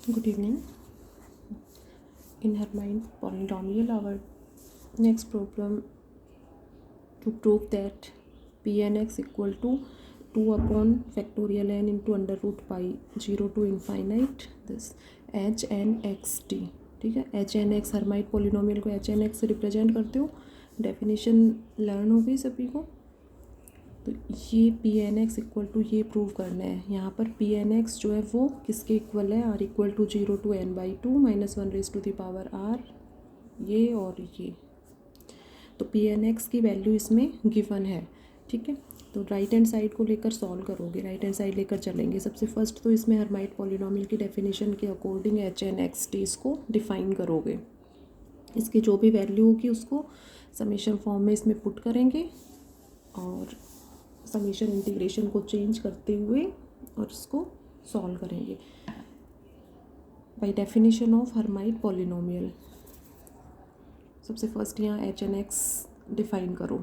Good evening. In Hermite polynomial, our next problem to prove that Pnx equal to 2 upon factorial n into under root pi 0 to infinite this h n x t. ठीक है, H N X Hermite polynomial को H N X से represent करते हो. Definition learn हो गई सभी को. तो ये P N X equal to ये प्रूव करना है. यहाँ पर पी एन एक्स जो है वो किसके इक्वल है, R equal to 0 to n/2 -1 raised to the power r, ये और ये. तो पी एन एक्स की वैल्यू इसमें गिवन है. ठीक है, तो राइट हैंड साइड को लेकर सॉल्व करोगे, राइट हैंड साइड लेकर चलेंगे. सबसे फर्स्ट तो इसमें हर्माइट पॉलिनोमियल की डेफिनेशन के according H N X T इसको डिफाइन करोगे. इसकी जो भी वैल्यू होगी उसको समेशन फॉर्म में इसमें पुट करेंगे और समेशन इंटीग्रेशन को चेंज करते हुए और इसको सॉल्व करेंगे by definition of Hermite polynomial. सबसे फर्स्ट यहाँ एच एन एक्स डिफाइन करो.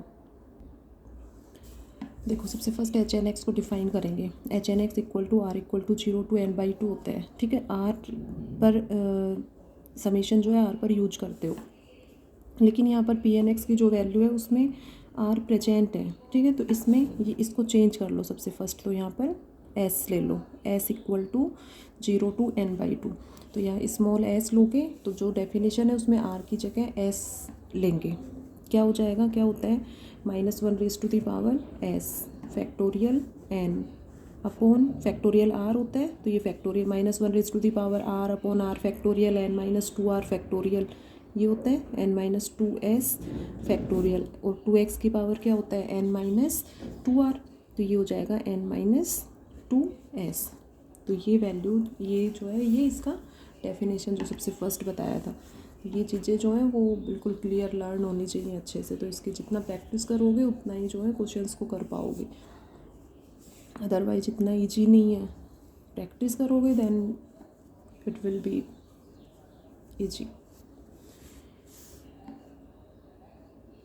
देखो, सबसे फर्स्ट एच एन एक्स को डिफाइन करेंगे. H N X equal to R equal to 0 to n/2 होता है. ठीक है, आर पर समेशन जो है आर पर यूज करते हो, लेकिन यहाँ पर पी एन एक्स की जो वैल्यू है उसमें आर प्रेजेंट है. ठीक है, तो इसमें ये इसको चेंज कर लो. सबसे फर्स्ट तो यहाँ पर एस ले लो, S equal to 0 to n/2. तो यहाँ स्मॉल एस लोगे तो जो डेफिनेशन है उसमें आर की जगह एस लेंगे. क्या हो जाएगा, क्या होता है, -1 raised to the power S factorial N upon factorial R होता है. तो ये factorial -1 raised to the power R upon R factorial N -2r factorial ये होता है n-2s फैक्टोरियल. और 2x की पावर क्या होता है, n-2r. तो ये हो जाएगा n-2s. तो ये वैल्यू, ये जो है ये इसका डेफिनेशन जो सबसे फर्स्ट बताया था. ये चीज़ें जो हैं वो बिल्कुल क्लियर लर्न होनी चाहिए अच्छे से. तो इसकी जितना प्रैक्टिस करोगे उतना ही जो है क्वेश्चंस को कर पाओगे. अदरवाइज इतना ईजी नहीं है. प्रैक्टिस करोगे then it will be easy.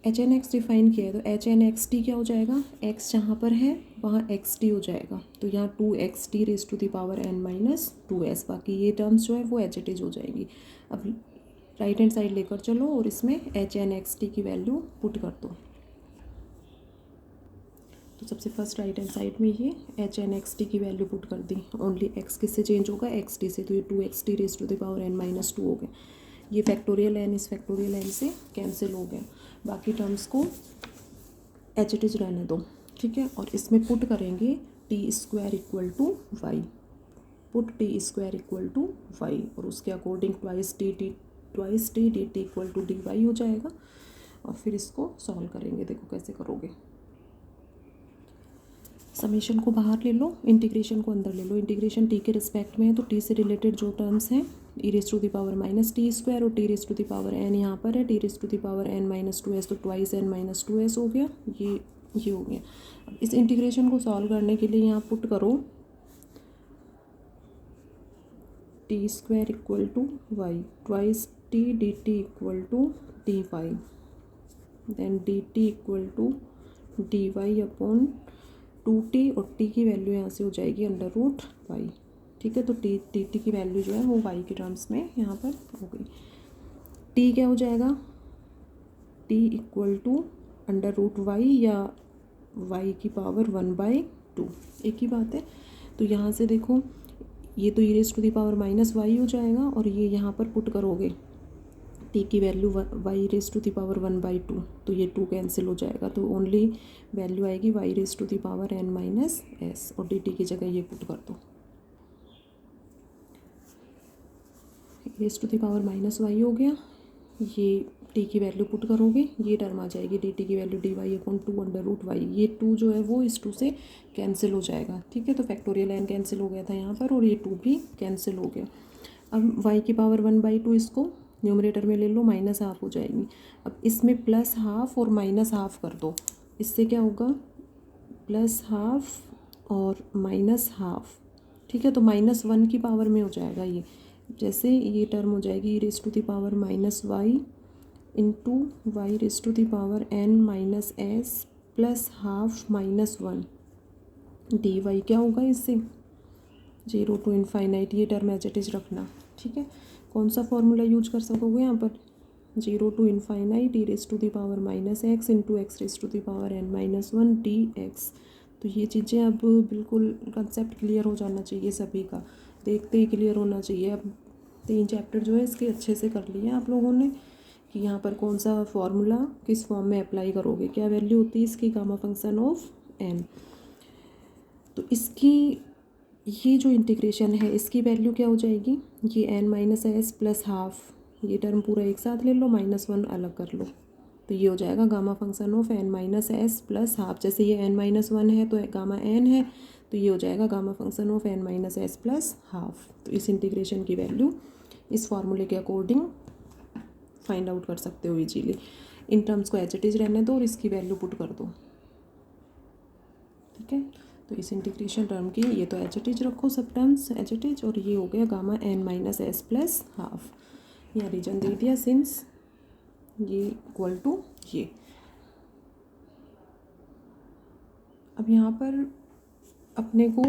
H N X define किया है तो एच एन एक्स टी क्या हो जाएगा, एक्स जहाँ पर है वहाँ एक्स टी हो जाएगा. तो यहाँ 2xt raised to the power n-2s. बाकी ये टर्म्स जो है वो एच एट हो जाएंगी. अब राइट हैंड साइड लेकर चलो और इसमें एच एन एक्स टी की वैल्यू पुट कर दो. तो सबसे फर्स्ट राइट हैंड साइड में ये एच एन एक्स टी की वैल्यू पुट कर दी. ओनली एक्स किससे चेंज होगा, एक्स टी से. तो ये 2xt raised to the power n-2 हो गया. ये फैक्टोरियल एन इस फैक्टोरियल एन से कैंसिल हो गया. बाकी टर्म्स को एच एट इज रहने दो. ठीक है, और इसमें पुट करेंगे T square equal to Y. Put T square equal to Y और उसके according twice T D T equal to D Y हो जाएगा. और फिर इसको सॉल्व करेंगे. देखो कैसे करोगे. समेशन को बाहर ले लो, इंटीग्रेशन को अंदर ले लो. इंटीग्रेशन टी के रिस्पेक्ट में है तो टी से रिलेटेड जो टर्म्स हैं e raised to the power -t² और t raised to the power n यहाँ पर है t raised to the power n-2s. तो ट्वाइस n-2s हो गया. ये हो गया. अब इस इंटीग्रेशन को सॉल्व करने के लिए यहाँ पुट करो t² equal to Y twice t dt equal to dy then dt equal to dy upon 2t और t की वैल्यू यहाँ से हो जाएगी अंडर रूट वाई. ठीक है, तो टी टी की वैल्यू जो है वो वाई के टर्म्स में यहाँ पर हो गई. टी क्या हो जाएगा, T equal to under root Y या वाई की पावर 1/2. एक ही बात है. तो यहाँ से देखो ये तो e raised to the power -y हो जाएगा और ये यहाँ पर पुट करोगे टी की value y raised to the power 1/2. तो ये 2 कैंसिल हो जाएगा. तो ओनली वैल्यू आएगी y raised to the power n-s और डी टी की जगह ये पुट कर दो. Raise to the power -y हो गया. ये t की वैल्यू पुट करोगे, ये टर्म आ जाएगी dt की value dy upon 2 under root Y. ये 2 जो है वो इस 2 से कैंसिल हो जाएगा. ठीक है, तो फैक्टोरियल n कैंसिल हो गया था यहाँ पर और ये 2 भी कैंसिल हो गया. अब y की पावर 1/2 इसको न्यूमरेटर में ले लो, -½ हो जाएगी. अब इसमें +½ और -½ कर दो. इससे क्या होगा, +½ और -½ ठीक है, तो -1 की पावर में हो जाएगा. ये जैसे ये टर्म हो जाएगी e raised to the power -y into Y raised to the power n-s plus ½ -1 dy क्या होगा इससे 0 to ∞. ये टर्म एज इट इज रखना. ठीक है, कौन सा फॉर्मूला यूज कर सकोगे यहाँ पर, 0 to infinite e raise to the power -x into X raise to the power n-1 dx। तो ये चीज़ें अब बिल्कुल कंसेप्ट क्लियर हो जाना चाहिए सभी का, देखते ही क्लियर होना चाहिए। अब 3 चैप्टर जो है इसके अच्छे से कर लिए आप लोगों ने कि यहाँ पर कौन सा फॉर्मूला किस फॉर्म में अप्लाई करोगे, क्या वैल्यू होती है इसकी गामा फंक्शन ऑफ n। तो इसकी ये जो इंटीग्रेशन है इसकी वैल्यू क्या हो जाएगी, ये n-s प्लस हाफ, ये टर्म पूरा एक साथ ले लो, -1 अलग कर लो, तो ये हो जाएगा gamma function of n-s plus half. जैसे ये n-1 है तो गामा n है, तो ये हो जाएगा gamma function of n-s plus half. तो इस इंटीग्रेशन की वैल्यू इस फॉर्मूले के अकॉर्डिंग फाइंड आउट कर सकते हो इजीली। इन टर्म्स को एज इट इज रहने दो और इसकी वैल्यू पुट कर दो, ठीक है। तो इस इंटीग्रेशन टर्म की ये तो एच इट इज रखो, सब टर्म्स एच इट इज, और ये हो गया गामा n-s प्लस हाफ। यहाँ रीजन दे दिया सिंस ये इक्वल टू ये। अब यहाँ पर अपने को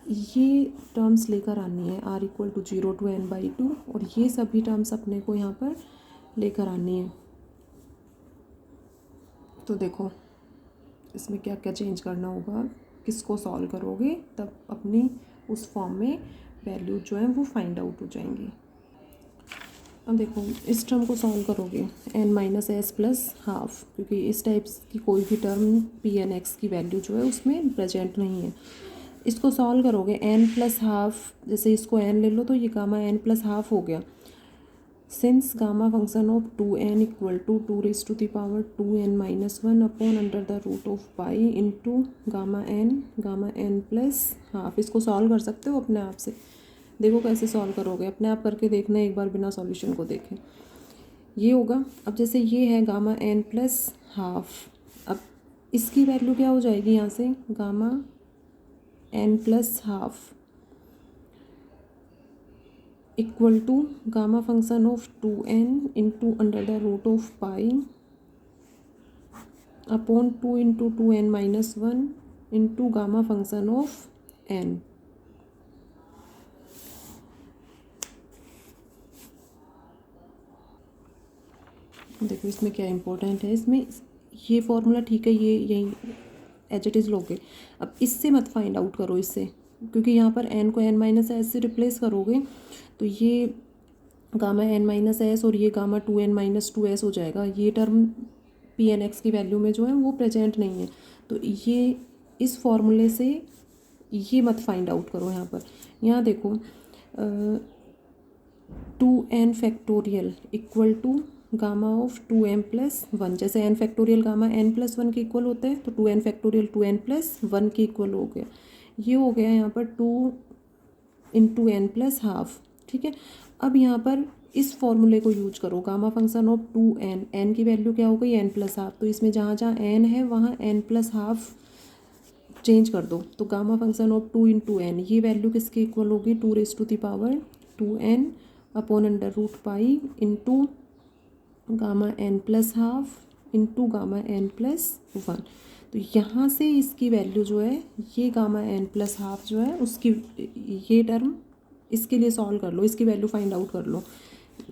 ये टर्म्स लेकर आनी है, r equal to 0 to n/2, और ये सभी टर्म्स अपने को यहाँ पर लेकर आनी है। तो देखो इसमें क्या क्या चेंज करना होगा, किसको सॉल्व करोगे तब अपनी उस फॉर्म में वैल्यू जो है वो फाइंड आउट हो जाएंगी। अब देखो इस टर्म को सॉल्व करोगे n-s प्लस हाफ, क्योंकि इस टाइप्स की कोई भी टर्म pn(x) की वैल्यू जो है उसमें प्रेजेंट नहीं है। इसको सॉल्व करोगे n प्लस हाफ, जैसे इसको n ले लो तो ये गामा n प्लस हाफ हो गया। Since gamma function of 2n equal to 2 raise to the power 2n-1 upon under the root of pi into gamma n plus half. इसको solve कर सकते हो अपने आप से, देखो कैसे सॉल्व करोगे, अपने आप करके देखना एक बार बिना सॉल्यूशन को देखें। ये होगा, अब जैसे ये है गामा n प्लस हाफ, अब इसकी वैल्यू क्या हो जाएगी यहाँ से, gamma n plus half equal to gamma function of 2n into under the root of pi upon 2 into 2n-1 into gamma function of n। देखो इसमें क्या इंपॉर्टेंट है, इसमें ये फॉर्मूला ठीक है, ये यही एच इट इज़ लोगे। अब इससे मत फाइंड आउट करो इससे, क्योंकि यहाँ पर n को n-s से रिप्लेस करोगे तो ये गामा n-s और ये गामा 2n-2s हो जाएगा। ये टर्म pn(x) की वैल्यू में जो है वो प्रेजेंट नहीं है, तो ये इस फॉर्मूले से ये मत फाइंड आउट करो। यहाँ देखो 2n factorial equal to gamma of 2m plus 1, जैसे n factorial gamma n plus 1 के इक्वल होता है, तो 2n फैक्टोरियल 2n प्लस 1 के इक्वल हो गया। ये हो गया यहाँ पर 2 इंटू n प्लस हाफ, ठीक है। अब यहाँ पर इस फॉर्मूले को यूज करो, gamma function of 2n, n की वैल्यू क्या हो गई n प्लस हाफ, तो इसमें जहाँ जहाँ n है वहाँ n प्लस हाफ चेंज कर दो, तो gamma function of 2 into n, ये वैल्यू किसके इक्वल होगी, 2 raise to the power 2n upon under root pi into gamma n plus half into gamma n plus 1। तो यहाँ से इसकी वैल्यू जो है, ये गामा n प्लस हाफ जो है उसकी, ये टर्म इसके लिए सॉल्व कर लो, इसकी वैल्यू फाइंड आउट कर लो।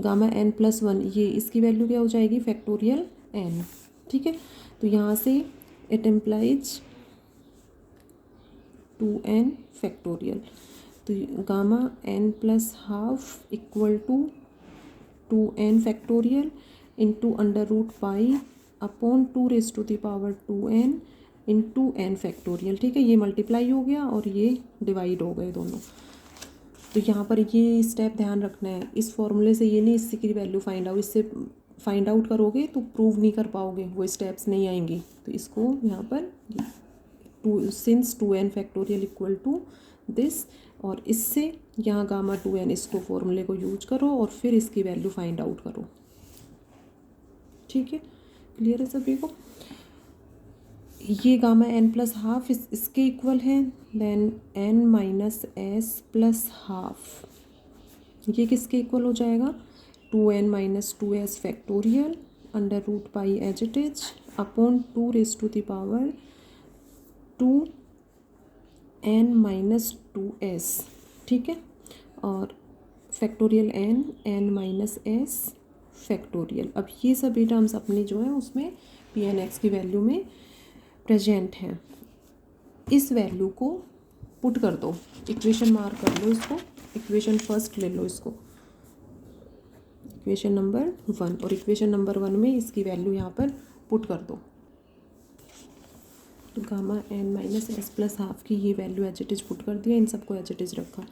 गामा n प्लस 1, ये इसकी वैल्यू क्या हो जाएगी, फैक्टोरियल n, ठीक है। तो यहाँ से इट इम्प्लाइज 2n फैक्टोरियल, तो gamma n plus half equal to 2n factorial into under root pi upon 2 raise to the power 2n into n factorial, ठीक है। ये मल्टीप्लाई हो गया और ये डिवाइड हो गए दोनों। तो यहाँ पर ये स्टेप ध्यान रखना है, इस फॉर्मूले से ये नहीं, इससे की वैल्यू फाइंड आउट, इससे फाइंड आउट करोगे तो प्रूव नहीं कर पाओगे, वो स्टेप्स नहीं आएंगी। तो इसको यहाँ पर 2 since 2n factorial equal to this, और इससे यहाँ गामा 2n, इसको फॉर्मूले को यूज करो और फिर इसकी वैल्यू फाइंड आउट करो, ठीक है। क्लियर है सभी को। ये गामा n प्लस हाफ इसके इक्वल है, देन n-s प्लस हाफ, ये किसके इक्वल हो जाएगा, 2n-2s factorial under root pi as it is upon 2 raise to the power 2n-2s, ठीक है। और factorial N minus S factorial. अब ये सभी टर्म्स अपनी जो है उसमें पी एन एक्स की वैल्यू में प्रेजेंट हैं। इस वैल्यू को पुट कर दो, इक्वेशन मार्क कर लो इसको, इक्वेशन फर्स्ट ले लो इसको, इक्वेशन नंबर 1, और इक्वेशन नंबर 1 में इसकी वैल्यू यहाँ पर पुट कर दो। तो gamma N minus S plus half की ये value H it is put कर दिया, इन सबको एच इट इज रखा।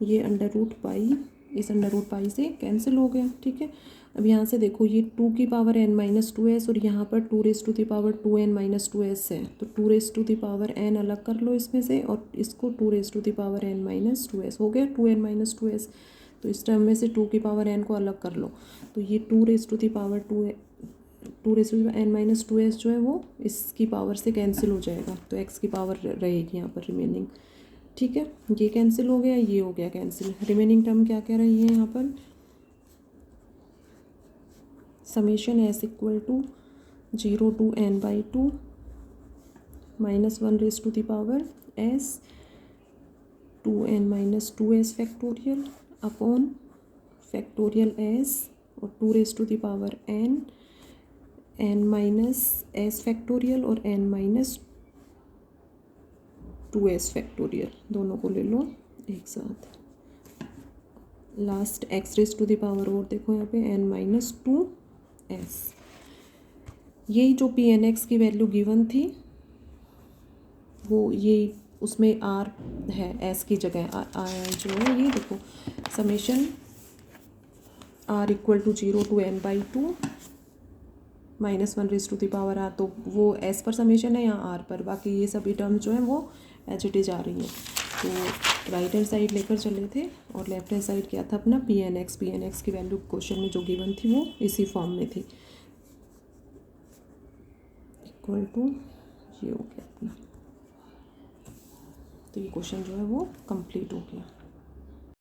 ये अंडर रूट पाई इस अंडर रूट पाई से कैंसिल हो गया, ठीक है। अब यहाँ से देखो ये 2 की पावर n माइनस 2s और यहाँ पर 2 raise to the power 2n minus 2s है, तो 2 raise to the power n अलग कर लो इसमें से, और इसको 2 raise to the power n minus 2s हो गया 2n माइनस 2s। तो इस टर्म में से 2 की पावर n को अलग कर लो, तो ये 2 raise to the power 2 raise to n minus 2s जो है वो इसकी पावर से कैंसिल हो जाएगा, तो x की पावर रहेगी यहाँ पर रिमेनिंग, ठीक है। ये कैंसिल हो गया, ये हो गया कैंसिल। रिमेनिंग टर्म क्या कह रही है यहाँ पर, summation S equal to 0 to n by 2 minus 1 raise to the power s 2n minus 2s factorial upon factorial s और 2 raise to the power n minus s factorial और n minus 2s factorial, दोनों को ले लो एक साथ। Last x raise to the power और देखो यहाँ पे n माइनस 2s। यही जो पी एन एक्स की वैल्यू गिवन थी वो ये उसमें r है, s की जगह जो है ये देखो summation r equal to 0 to n by 2 minus 1 raise to the power r, तो वो s पर समेशन है यहाँ r पर, बाकी ये सभी टर्म जो है वो एच इट इज आ रही हैं। तो राइट हैंड साइड लेकर चले थे और लेफ्ट हैंड साइड क्या था अपना पी एन एक्स की वैल्यू क्वेश्चन में जो गिवन थी वो इसी फॉर्म में थी, इक्वल टू ये हो गया अपना। तो ये क्वेश्चन जो है वो कंप्लीट हो गया।